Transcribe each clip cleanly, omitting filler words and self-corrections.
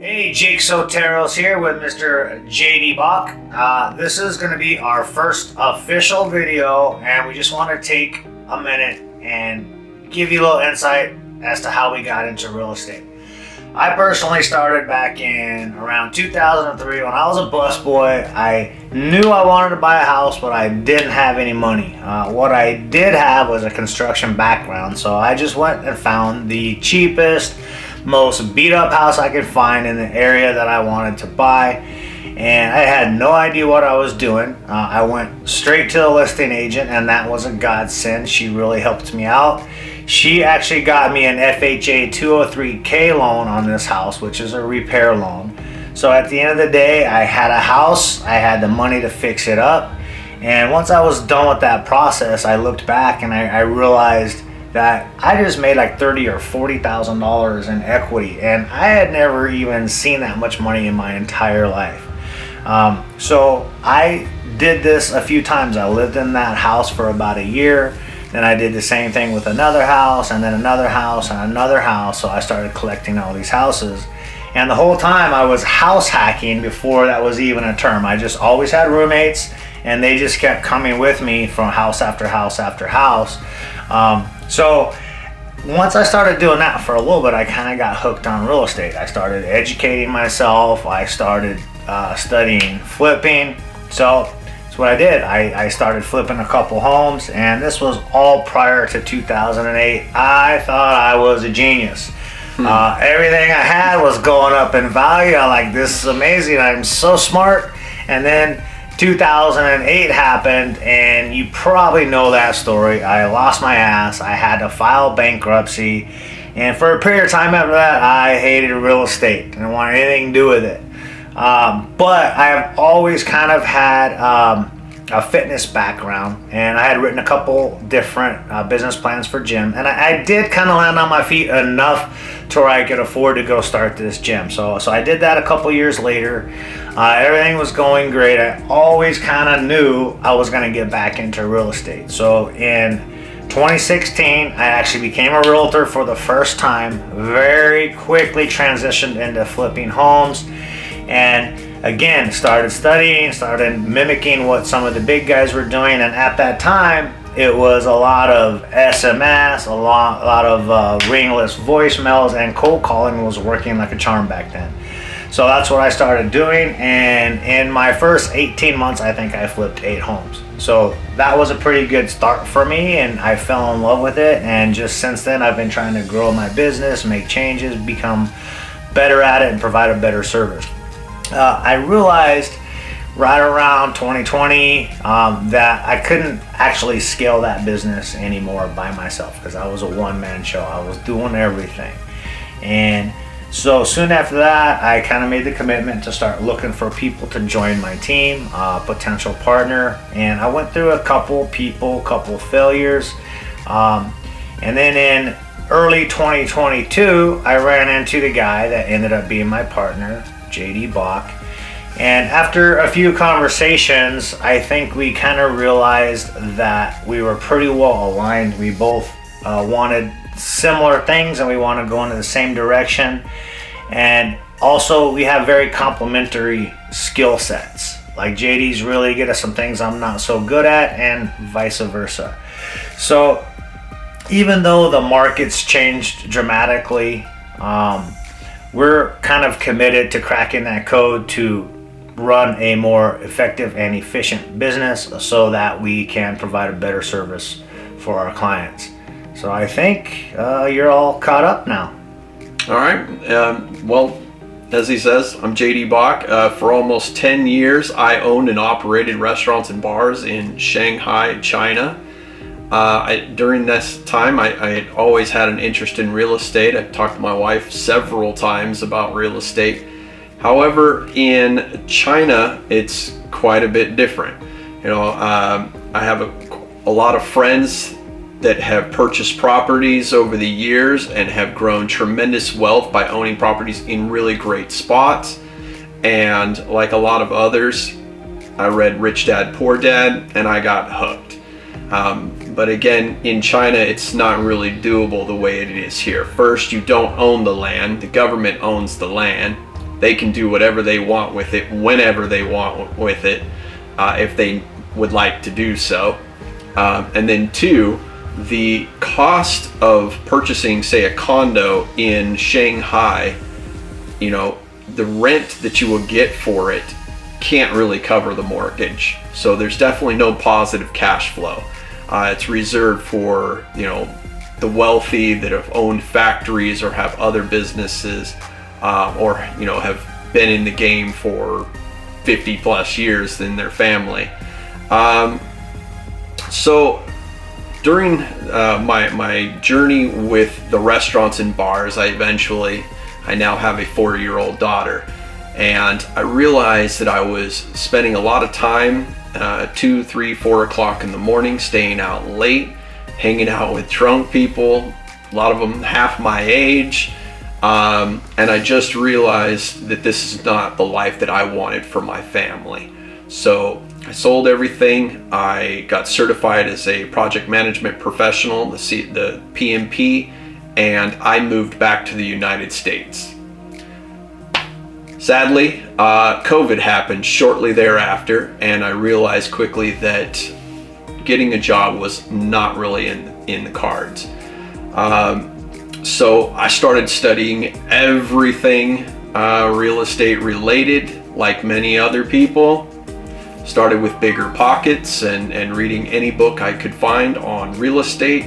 Hey, Jake Soteros here with Mr. JD Bach. This is going to be our first official video, and we just want to take a minute and give you a little insight as to how we got into real estate. I personally started back in around 2003 when I was a busboy. I knew I wanted to buy a house, but I didn't have any money. What I did have was a construction background, so I just went and found the cheapest, most beat up house I could find in the area that I wanted to buy, and I had no idea what I was doing. I went straight to the listing agent, and that was a godsend. She really helped me out. She actually got me an FHA 203K loan on this house, which is a repair loan. So at the end of the day, I had a house, I had the money to fix it up, and once I was done with that process, I looked back and I realized that I just made like $30,000 or $40,000 in equity, and I had never even seen that much money in my entire life. So I did this a few times. I lived in that house for about a year, then I did the same thing with another house, and then another house, and another house. So I started collecting all these houses, and the whole time I was house hacking before that was even a term. I just always had roommates, and they just kept coming with me from house after house after house. So once I started doing that for a little bit, I kind of got hooked on real estate. I started educating myself. I started studying flipping. So that's what I did. I started flipping a couple homes, and this was all prior to 2008. I thought I was a genius. Everything I had was going up in value. I'm like, this is amazing. I'm so smart. And then 2008 happened, and you probably know that story. I lost my ass. I had to file bankruptcy, and for a period of time after that, I hated real estate. I didn't want anything to do with it. But I have always kind of had a fitness background, and I had written a couple different business plans for gym, and I did kind of land on my feet enough to where I could afford to go start this gym. So I did that a couple years later. Everything was going great. I always kind of knew I was going to get back into real estate. So in 2016, I actually became a realtor for the first time. Very quickly transitioned into flipping homes, and again started studying, started mimicking what some of the big guys were doing. And at that time, it was a lot of SMS, a lot of ringless voicemails, and cold calling was working like a charm back then. So that's what I started doing, and in my first 18 months, I think I flipped 8 homes. So that was a pretty good start for me, and I fell in love with it. And just since then, I've been trying to grow my business, make changes, become better at it, and provide a better service. I realized right around 2020 that I couldn't actually scale that business anymore by myself, because I was a one-man show. I was doing everything. And so soon after that, I kind of made the commitment to start looking for people to join my team, potential partner. And I went through a couple people, couple failures. And then in early 2022, I ran into the guy that ended up being my partner, JD Bach. And after a few conversations, I think we kind of realized that we were pretty well aligned. We both wanted similar things, and we want to go into the same direction. And also, we have very complementary skill sets. Like, JD's really good at some things I'm not so good at, and vice versa. So even though the market's changed dramatically, we're kind of committed to cracking that code to run a more effective and efficient business so that we can provide a better service for our clients. So I think you're all caught up now. All right. Well, as he says, I'm JD Bach. For almost 10 years, I owned and operated restaurants and bars in Shanghai, China. During this time, I had always had an interest in real estate. I've talked to my wife several times about real estate. However, in China, it's quite a bit different. I have a lot of friends that have purchased properties over the years and have grown tremendous wealth by owning properties in really great spots. And like a lot of others, I read Rich Dad, Poor Dad, and I got hooked. But again, in China, it's not really doable the way it is here. First, you don't own the land. The government owns the land. they can do whatever they want with it, whenever they want with it, if they would like to do so. And then 2, the cost of purchasing, say, a condo in Shanghai, the rent that you will get for it can't really cover the mortgage. So there's definitely no positive cash flow. It's reserved for, the wealthy that have owned factories or have other businesses, or, have been in the game for 50 plus years in their family. So during my journey with the restaurants and bars, I now have a 4-year-old daughter, and I realized that I was spending a lot of time 2, 3, 4 o'clock in the morning, staying out late, hanging out with drunk people, a lot of them half my age, and I just realized that this is not the life that I wanted for my family. So I sold everything. I got certified as a project management professional, the PMP, and I moved back to the United States. Sadly, COVID happened shortly thereafter, and I realized quickly that getting a job was not really in the cards. So I started studying everything real estate related, like many other people. Started with Bigger Pockets and reading any book I could find on real estate.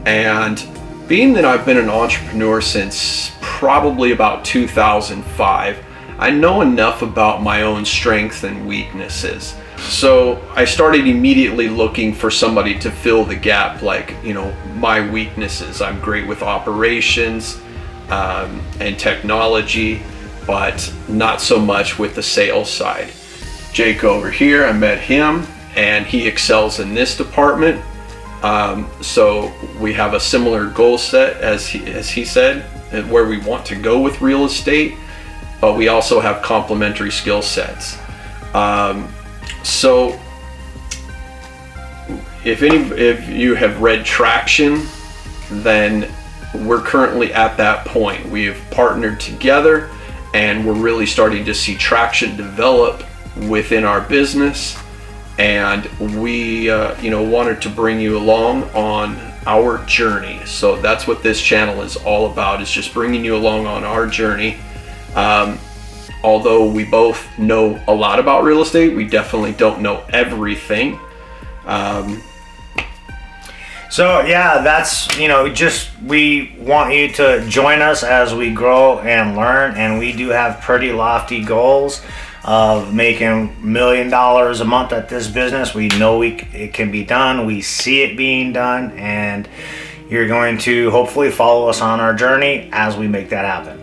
And being that I've been an entrepreneur since probably about 2005, I know enough about my own strengths and weaknesses. So I started immediately looking for somebody to fill the gap, like, my weaknesses. I'm great with operations and technology, but not so much with the sales side. Jake over here, I met him, and he excels in this department. So we have a similar goal set as he said, and where we want to go with real estate, but we also have complementary skill sets. So if you have read Traction, then we're currently at that point. We have partnered together, and we're really starting to see traction develop within our business, and we wanted to bring you along on our journey. So that's what this channel is all about, is just bringing you along on our journey. Although we both know a lot about real estate, we definitely don't know everything. So yeah, that's, we want you to join us as we grow and learn, and we do have pretty lofty goals of making $1 million a month at this business. We know it can be done. We see it being done, and you're going to hopefully follow us on our journey as we make that happen.